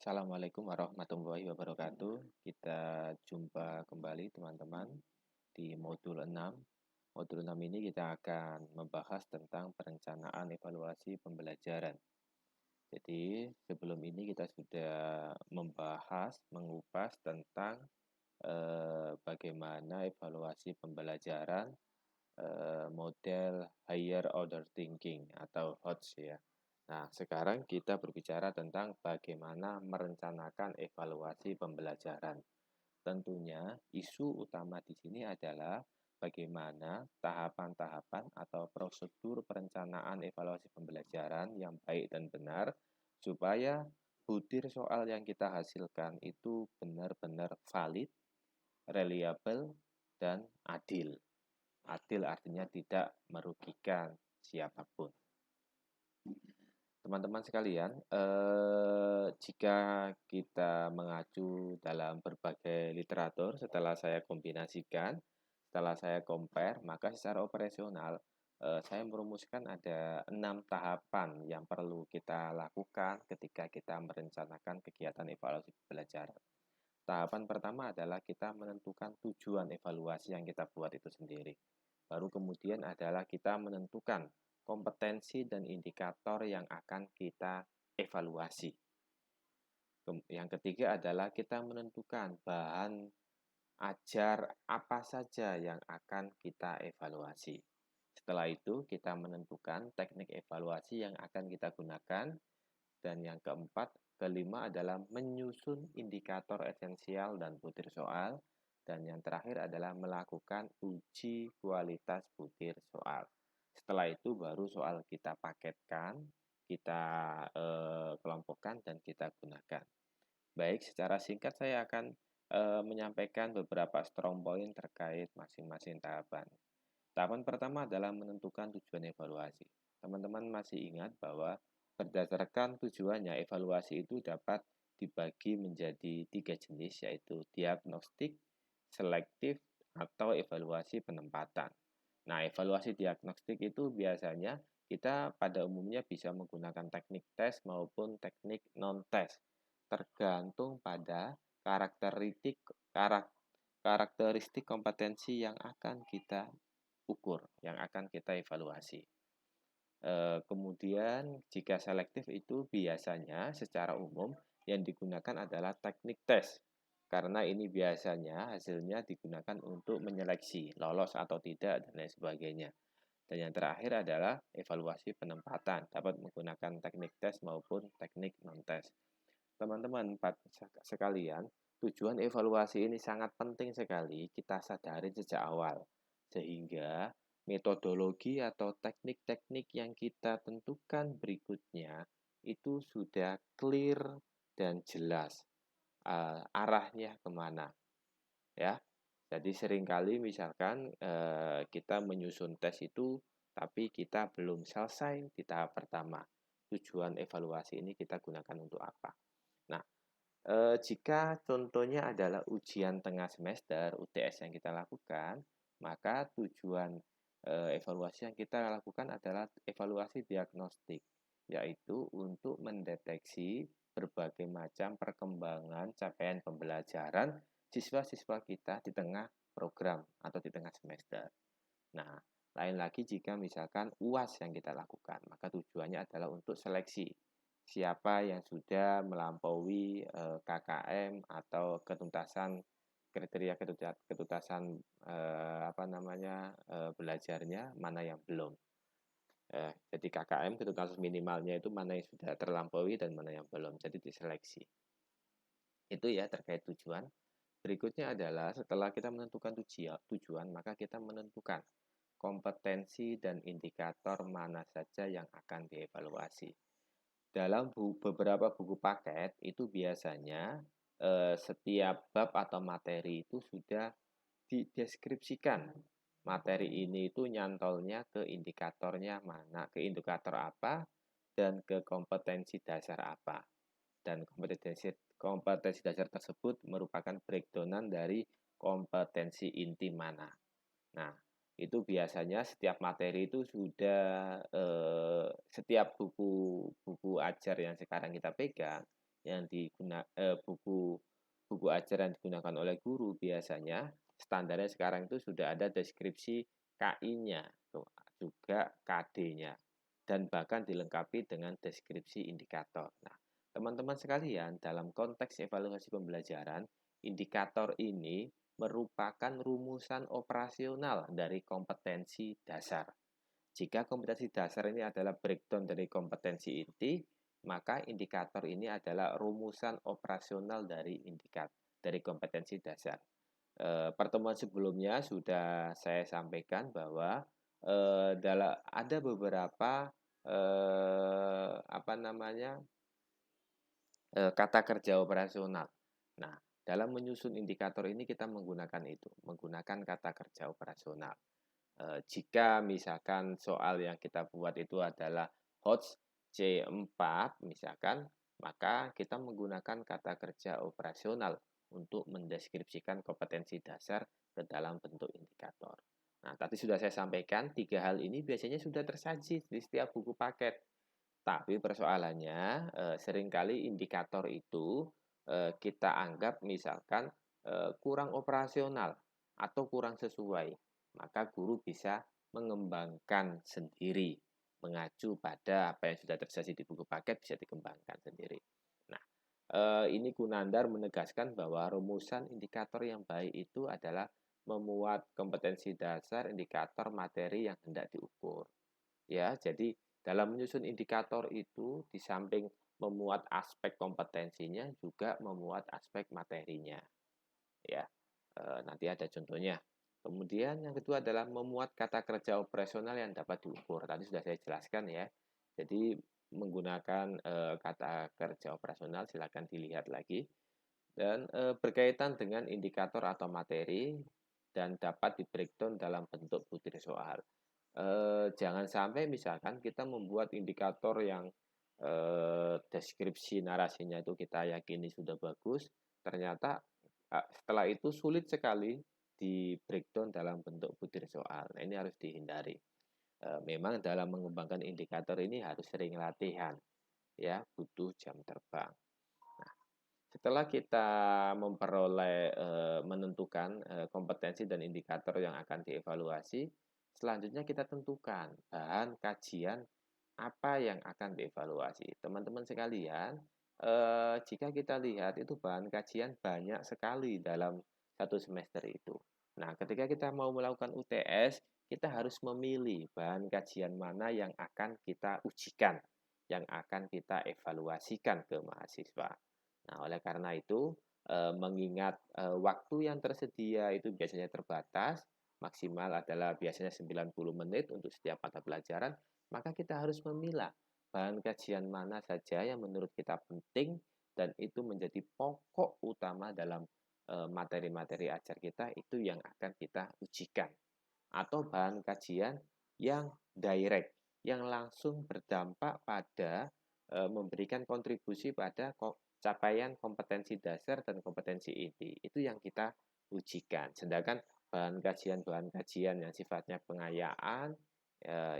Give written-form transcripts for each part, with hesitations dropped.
Assalamualaikum warahmatullahi wabarakatuh. Kita jumpa kembali teman-teman di modul 6. Modul 6 ini kita akan membahas tentang perencanaan evaluasi pembelajaran. Jadi, sebelum ini kita sudah mengupas tentang bagaimana evaluasi pembelajaran model higher order thinking atau HOTS ya. Nah, sekarang kita berbicara tentang bagaimana merencanakan evaluasi pembelajaran. Tentunya isu utama di sini adalah bagaimana tahapan-tahapan atau prosedur perencanaan evaluasi pembelajaran yang baik dan benar supaya butir soal yang kita hasilkan itu benar-benar valid, reliable, dan adil. Adil artinya tidak merugikan siapapun. Teman-teman sekalian, jika kita mengacu dalam berbagai literatur, setelah saya kombinasikan, setelah saya compare, maka secara operasional saya merumuskan ada 6 tahapan yang perlu kita lakukan ketika kita merencanakan kegiatan evaluasi pembelajaran. Tahapan pertama adalah kita menentukan tujuan evaluasi yang kita buat itu sendiri. Baru kemudian adalah kita menentukan kompetensi dan indikator yang akan kita evaluasi. Yang ketiga adalah kita menentukan bahan ajar apa saja yang akan kita evaluasi. Setelah itu, kita menentukan teknik evaluasi yang akan kita gunakan. Dan yang kelima adalah menyusun indikator esensial dan butir soal. Dan yang terakhir adalah melakukan uji kualitas butir soal. Setelah itu baru soal kita paketkan, kita kelompokkan, dan kita gunakan. Baik, secara singkat saya akan menyampaikan beberapa strong point terkait masing-masing tahapan. Tahapan pertama adalah menentukan tujuan evaluasi. Teman-teman masih ingat bahwa berdasarkan tujuannya, evaluasi itu dapat dibagi menjadi 3 jenis, yaitu diagnostik, selektif, atau evaluasi penempatan. Nah, evaluasi diagnostik itu biasanya kita pada umumnya bisa menggunakan teknik tes maupun teknik non-tes, tergantung pada karakteristik kompetensi yang akan kita ukur, yang akan kita evaluasi. Kemudian jika selektif itu biasanya secara umum yang digunakan adalah teknik tes, karena ini biasanya hasilnya digunakan untuk menyeleksi lolos atau tidak dan lain sebagainya. Dan yang terakhir adalah evaluasi penempatan, dapat menggunakan teknik tes maupun teknik non-tes. Teman-teman sekalian, tujuan evaluasi ini sangat penting sekali kita sadari sejak awal, sehingga metodologi atau teknik-teknik yang kita tentukan berikutnya itu sudah clear dan jelas arahnya kemana, ya. Jadi seringkali misalkan kita menyusun tes itu, tapi kita belum selesai di tahap pertama. Tujuan evaluasi ini kita gunakan untuk apa? Nah, jika contohnya adalah ujian tengah semester, UTS yang kita lakukan, maka tujuan evaluasi yang kita lakukan adalah evaluasi diagnostik, yaitu untuk mendeteksi berbagai macam perkembangan capaian pembelajaran siswa-siswa kita di tengah program atau di tengah semester. Nah, lain lagi jika misalkan UAS yang kita lakukan, maka tujuannya adalah untuk seleksi siapa yang sudah melampaui KKM atau ketuntasan kriteria ketuntasan belajarnya, mana yang belum. Jadi KKM ketuntasan minimalnya itu mana yang sudah terlampaui dan mana yang belum. Jadi diseleksi. Itu ya terkait tujuan. Berikutnya adalah setelah kita menentukan tujuan, maka kita menentukan kompetensi dan indikator mana saja yang akan dievaluasi. Dalam beberapa buku paket itu biasanya setiap bab atau materi itu sudah dideskripsikan. Materi ini itu nyantolnya ke indikatornya mana, ke indikator apa, dan ke kompetensi dasar apa. Dan kompetensi dasar tersebut merupakan breakdownan dari kompetensi inti mana. Nah, itu biasanya setiap materi itu sudah setiap buku ajar yang sekarang kita pegang yang buku buku ajar yang digunakan oleh guru biasanya standarnya sekarang itu sudah ada deskripsi KI-nya, juga KD-nya, dan bahkan dilengkapi dengan deskripsi indikator. Nah, teman-teman sekalian, dalam konteks evaluasi pembelajaran, indikator ini merupakan rumusan operasional dari kompetensi dasar. Jika kompetensi dasar ini adalah breakdown dari kompetensi inti, maka indikator ini adalah rumusan operasional dari kompetensi dasar. Pertemuan sebelumnya sudah saya sampaikan bahwa ada beberapa kata kerja operasional. Nah, dalam menyusun indikator ini kita menggunakan kata kerja operasional. Jika misalkan soal yang kita buat itu adalah HOTS C4 misalkan, maka kita menggunakan kata kerja operasional untuk mendeskripsikan kompetensi dasar ke dalam bentuk indikator. Nah, tadi sudah saya sampaikan, 3 hal ini biasanya sudah tersaji di setiap buku paket. Tapi persoalannya, seringkali indikator itu kita anggap misalkan kurang operasional atau kurang sesuai. Maka guru bisa mengembangkan sendiri, mengacu pada apa yang sudah tersaji di buku paket bisa dikembangkan sendiri. Nah, ini Gunandar menegaskan bahwa rumusan indikator yang baik itu adalah memuat kompetensi dasar indikator materi yang hendak diukur. Ya, jadi dalam menyusun indikator itu di samping memuat aspek kompetensinya juga memuat aspek materinya. Ya, nanti ada contohnya. Kemudian yang kedua adalah memuat kata kerja operasional yang dapat diukur. Tadi sudah saya jelaskan ya. Jadi menggunakan kata kerja operasional silakan dilihat lagi dan berkaitan dengan indikator atau materi dan dapat di breakdown dalam bentuk butir soal. Jangan sampai misalkan kita membuat indikator yang deskripsi narasinya itu kita yakini sudah bagus, ternyata setelah itu sulit sekali di breakdown dalam bentuk butir soal. Nah, ini harus dihindari. Memang dalam mengembangkan indikator ini harus sering latihan, ya, butuh jam terbang. Setelah kita menentukan kompetensi dan indikator yang akan dievaluasi, selanjutnya kita tentukan bahan kajian apa yang akan dievaluasi. Teman-teman sekalian, jika kita lihat itu bahan kajian banyak sekali dalam satu semester itu. Nah, ketika kita mau melakukan UTS, kita harus memilih bahan kajian mana yang akan kita ujikan, yang akan kita evaluasikan ke mahasiswa. Nah, oleh karena itu, mengingat waktu yang tersedia itu biasanya terbatas, maksimal adalah biasanya 90 menit untuk setiap mata pelajaran, maka kita harus memilah bahan kajian mana saja yang menurut kita penting dan itu menjadi pokok utama dalam materi-materi ajar kita itu yang akan kita ujikan. Atau bahan kajian yang direct, yang langsung berdampak pada memberikan kontribusi pada capaian kompetensi dasar dan kompetensi inti. Itu yang kita ujikan. Sedangkan bahan kajian yang sifatnya pengayaan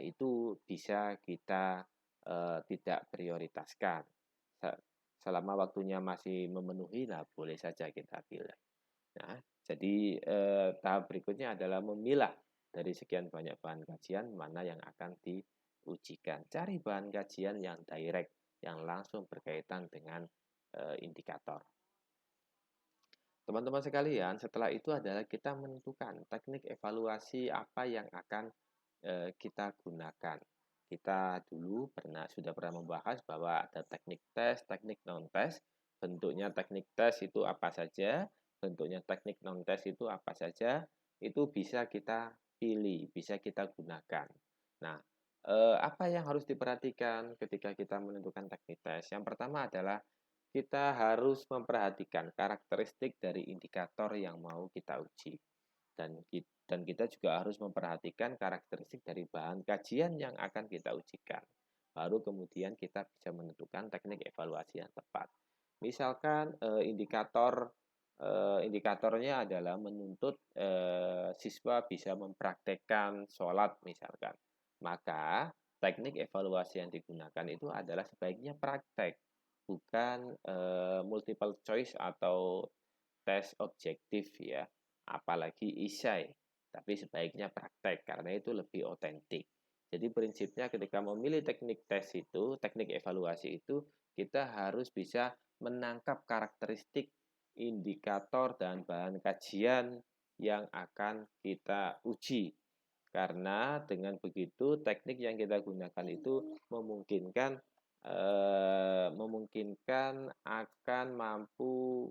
itu bisa kita tidak prioritaskan. Selama waktunya masih memenuhi, nah boleh saja kita pilih. Nah, jadi tahap berikutnya adalah memilah dari sekian banyak bahan kajian mana yang akan diujikan. Cari bahan kajian yang direct, yang langsung berkaitan dengan indikator. Teman-teman sekalian, setelah itu adalah kita menentukan teknik evaluasi apa yang akan kita gunakan. Kita dulu sudah pernah membahas bahwa ada teknik tes, teknik non-tes. Bentuknya teknik tes itu apa saja, bentuknya teknik non-tes itu apa saja, itu bisa kita pilih, bisa kita gunakan. Nah, apa yang harus diperhatikan ketika kita menentukan teknik tes? Yang pertama adalah kita harus memperhatikan karakteristik dari indikator yang mau kita uji. Dan kita juga harus memperhatikan karakteristik dari bahan kajian yang akan kita ujikan. Baru kemudian kita bisa menentukan teknik evaluasi yang tepat. Misalkan indikatornya adalah menuntut siswa bisa mempraktekkan sholat misalkan. Maka teknik evaluasi yang digunakan itu adalah sebaiknya praktek. bukan multiple choice atau tes objektif ya, apalagi esai, tapi sebaiknya praktek karena itu lebih otentik. Jadi prinsipnya ketika memilih teknik tes itu, teknik evaluasi itu, kita harus bisa menangkap karakteristik, indikator, dan bahan kajian yang akan kita uji. Karena dengan begitu teknik yang kita gunakan itu memungkinkan akan mampu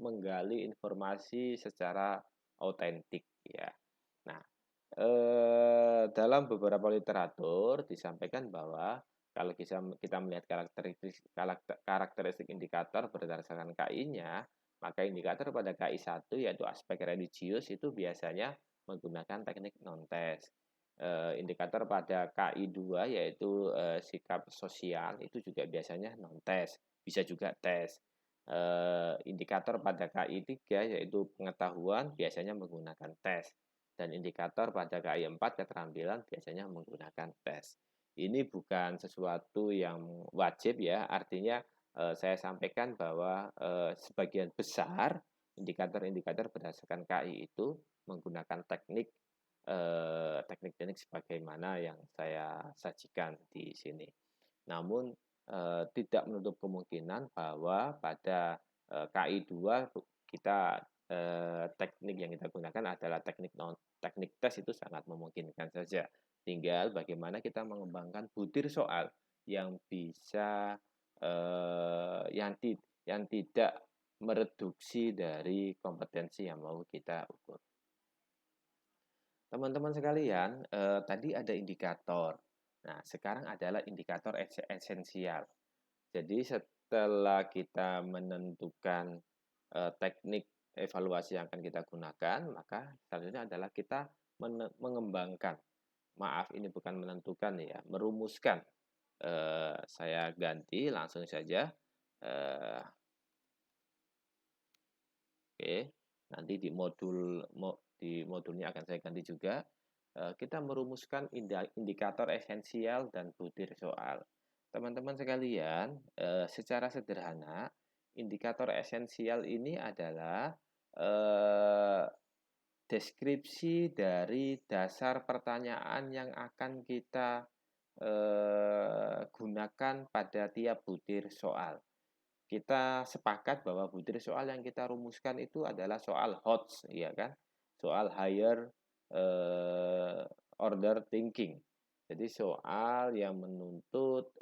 menggali informasi secara otentik ya. Nah, dalam beberapa literatur disampaikan bahwa kalau kita melihat karakteristik indikator berdasarkan KI-nya, maka indikator pada KI 1 yaitu aspek religius itu biasanya menggunakan teknik non-tes. Indikator pada KI 2 yaitu sikap sosial itu juga biasanya non-tes, bisa juga tes. Indikator pada KI 3 yaitu pengetahuan biasanya menggunakan tes. Dan indikator pada KI 4 keterampilan biasanya menggunakan tes. Ini bukan sesuatu yang wajib ya, artinya saya sampaikan bahwa sebagian besar indikator-indikator berdasarkan KI itu menggunakan teknik-teknik sebagaimana yang saya sajikan di sini. Namun tidak menutup kemungkinan bahwa pada KI 2 kita teknik yang kita gunakan adalah teknik tes itu sangat memungkinkan saja. Tinggal bagaimana kita mengembangkan butir soal yang bisa yang tidak mereduksi dari kompetensi yang mau kita ukur. Teman-teman sekalian, tadi ada indikator. Nah, sekarang adalah indikator esensial. Jadi setelah kita menentukan teknik evaluasi yang akan kita gunakan, maka selanjutnya adalah kita mengembangkan. Maaf, ini bukan menentukan ya, merumuskan. Saya ganti langsung saja. Oke, nanti di modulnya akan saya ganti juga. Kita merumuskan indikator esensial dan butir soal. Teman-teman sekalian, secara sederhana, indikator esensial ini adalah deskripsi dari dasar pertanyaan yang akan kita gunakan pada tiap butir soal. Kita sepakat bahwa butir soal yang kita rumuskan itu adalah soal HOTS, ya kan? Soal higher order thinking. Jadi soal yang menuntut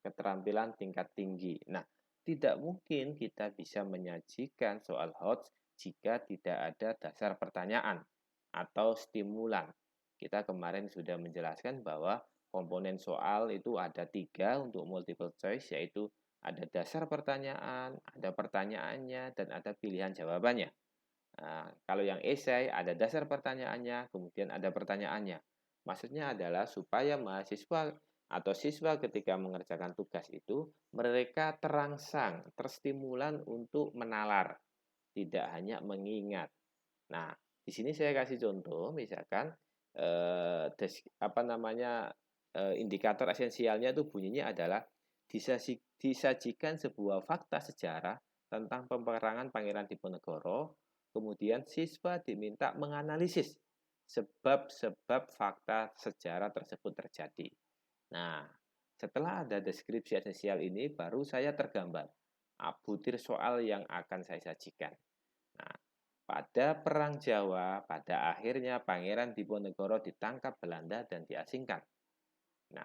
keterampilan tingkat tinggi. Nah, tidak mungkin kita bisa menyajikan soal HOTS jika tidak ada dasar pertanyaan atau stimulan. Kita kemarin sudah menjelaskan bahwa komponen soal itu ada 3 untuk multiple choice, yaitu ada dasar pertanyaan, ada pertanyaannya, dan ada pilihan jawabannya. Nah, kalau yang esai ada dasar pertanyaannya, kemudian ada pertanyaannya. Maksudnya adalah supaya mahasiswa atau siswa ketika mengerjakan tugas itu, mereka terangsang, terstimulan untuk menalar, tidak hanya mengingat. Nah, di sini saya kasih contoh, misalkan indikator esensialnya itu bunyinya adalah disajikan sebuah fakta sejarah tentang peperangan Pangeran Diponegoro, kemudian siswa diminta menganalisis sebab-sebab fakta sejarah tersebut terjadi. Nah, setelah ada deskripsi esensial ini, baru saya tergambar butir soal yang akan saya sajikan. Nah, pada Perang Jawa, pada akhirnya Pangeran Diponegoro ditangkap Belanda dan diasingkan. Nah,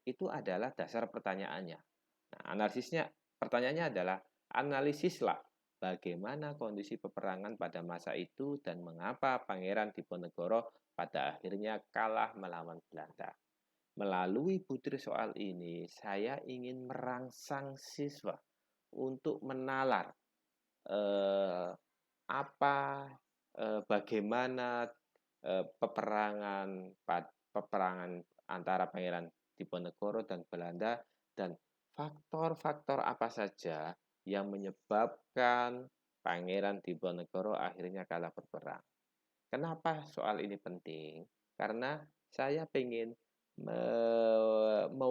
itu adalah dasar pertanyaannya. Nah, pertanyaannya adalah analisislah bagaimana kondisi peperangan pada masa itu dan mengapa Pangeran Diponegoro pada akhirnya kalah melawan Belanda. Melalui butir soal ini, saya ingin merangsang siswa untuk menalar bagaimana peperangan antara Pangeran Diponegoro dan Belanda dan faktor-faktor apa saja yang menyebabkan Pangeran Diponegoro akhirnya kalah berperang. Kenapa soal ini penting? Karena saya ingin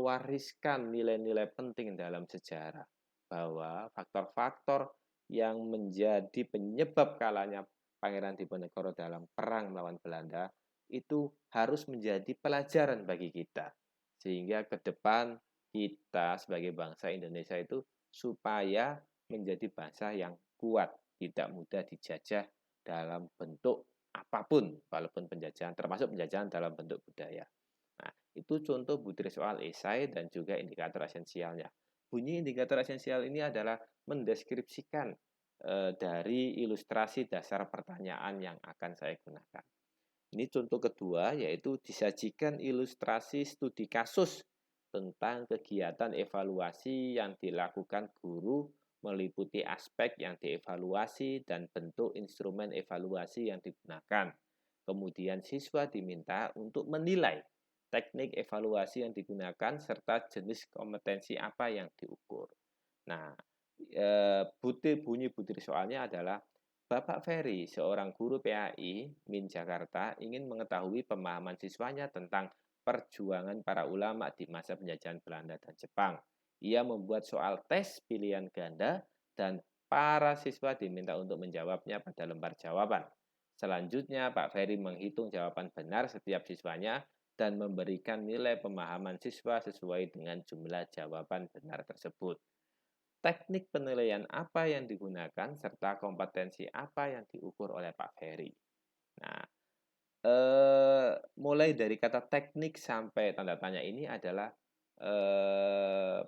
mewariskan nilai-nilai penting dalam sejarah, bahwa faktor-faktor yang menjadi penyebab kalahnya Pangeran Diponegoro dalam perang melawan Belanda itu harus menjadi pelajaran bagi kita. Sehingga ke depan kita sebagai bangsa Indonesia itu supaya menjadi bangsa yang kuat, tidak mudah dijajah dalam bentuk apapun, walaupun penjajahan, termasuk penjajahan dalam bentuk budaya. Nah, itu contoh butir soal esai dan juga indikator esensialnya. Bunyi indikator esensial ini adalah mendeskripsikan dari ilustrasi dasar pertanyaan yang akan saya gunakan. Ini contoh kedua, yaitu disajikan ilustrasi studi kasus tentang kegiatan evaluasi yang dilakukan guru meliputi aspek yang dievaluasi dan bentuk instrumen evaluasi yang digunakan. Kemudian siswa diminta untuk menilai teknik evaluasi yang digunakan serta jenis kompetensi apa yang diukur. Nah, bunyi butir soalnya adalah Bapak Ferry, seorang guru PAI Min Jakarta, ingin mengetahui pemahaman siswanya tentang perjuangan para ulama di masa penjajahan Belanda dan Jepang. Ia membuat soal tes pilihan ganda dan para siswa diminta untuk menjawabnya pada lembar jawaban. Selanjutnya, Pak Ferry menghitung jawaban benar setiap siswanya dan memberikan nilai pemahaman siswa sesuai dengan jumlah jawaban benar tersebut. Teknik penilaian apa yang digunakan serta kompetensi apa yang diukur oleh Pak Ferry. Nah, mulai dari kata teknik sampai tanda tanya ini adalah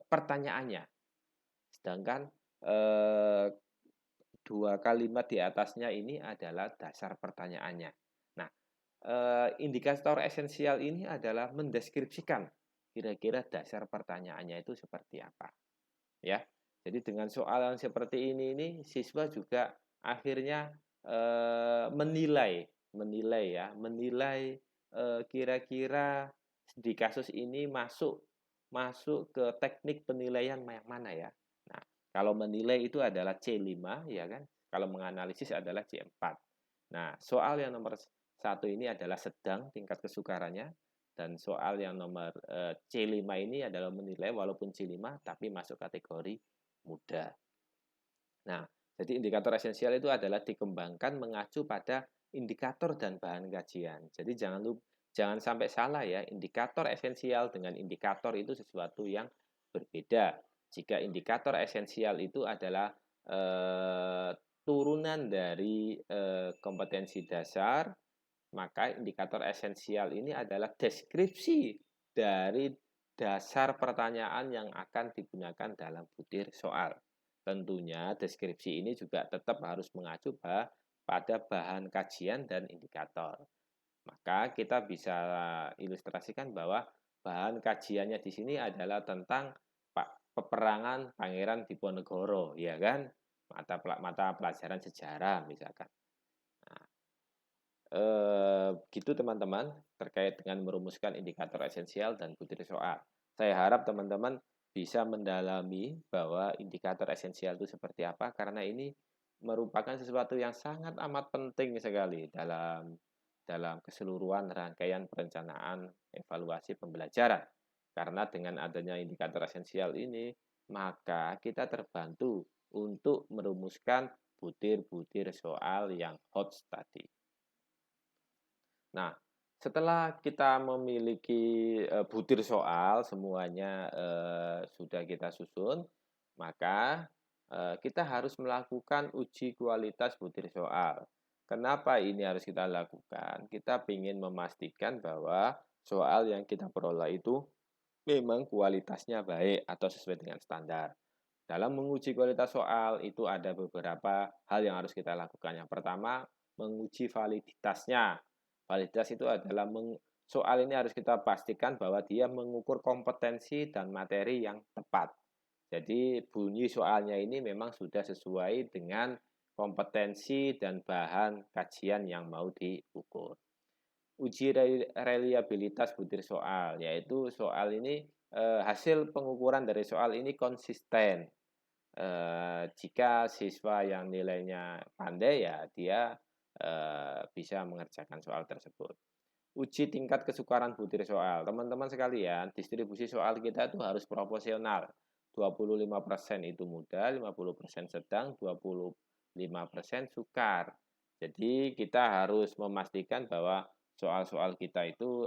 pertanyaannya. Sedangkan dua kalimat di atasnya ini adalah dasar pertanyaannya. Nah, indikator esensial ini adalah mendeskripsikan kira-kira dasar pertanyaannya itu seperti apa. Ya. Jadi dengan soal yang seperti ini siswa juga akhirnya menilai kira-kira di kasus ini masuk ke teknik penilaian yang mana ya. Nah, kalau menilai itu adalah C5 ya kan. Kalau menganalisis adalah C4. Nah, soal yang nomor 1 ini adalah sedang tingkat kesukarannya. Dan soal yang nomor C5 ini adalah menilai walaupun C5 tapi masuk kategori mudah. Nah, jadi indikator esensial itu adalah dikembangkan mengacu pada indikator dan bahan kajian. Jadi jangan sampai salah ya, indikator esensial dengan indikator itu sesuatu yang berbeda. Jika indikator esensial itu adalah turunan dari kompetensi dasar, maka indikator esensial ini adalah deskripsi dari dasar pertanyaan yang akan digunakan dalam butir soal. Tentunya deskripsi ini juga tetap harus mengacu pada bahan kajian dan indikator. Maka kita bisa ilustrasikan bahwa bahan kajiannya di sini adalah tentang peperangan Pangeran Diponegoro, ya kan? Mata pelajaran sejarah misalkan. Gitu teman-teman terkait dengan merumuskan indikator esensial dan butir soal. Saya harap teman-teman bisa mendalami bahwa indikator esensial itu seperti apa karena ini merupakan sesuatu yang sangat amat penting sekali dalam keseluruhan rangkaian perencanaan evaluasi pembelajaran. Karena dengan adanya indikator esensial ini, maka kita terbantu untuk merumuskan butir-butir soal yang hot tadi. Nah, setelah kita memiliki butir soal semuanya sudah kita susun, maka kita harus melakukan uji kualitas butir soal. Kenapa ini harus kita lakukan? Kita ingin memastikan bahwa soal yang kita peroleh itu memang kualitasnya baik atau sesuai dengan standar. Dalam menguji kualitas soal itu ada beberapa hal yang harus kita lakukan. Yang pertama, menguji validitasnya. Validitas itu adalah soal ini harus kita pastikan bahwa dia mengukur kompetensi dan materi yang tepat. Jadi bunyi soalnya ini memang sudah sesuai dengan kompetensi dan bahan kajian yang mau diukur. Uji reliabilitas butir soal, yaitu soal ini hasil pengukuran dari soal ini konsisten. Jika siswa yang nilainya pandai ya dia bisa mengerjakan soal tersebut. uji tingkat kesukaran butir soal. Teman-teman sekalian, distribusi soal kita itu harus proporsional. 25% itu mudah, 50% sedang, 25% sukar. Jadi kita harus memastikan bahwa soal-soal kita itu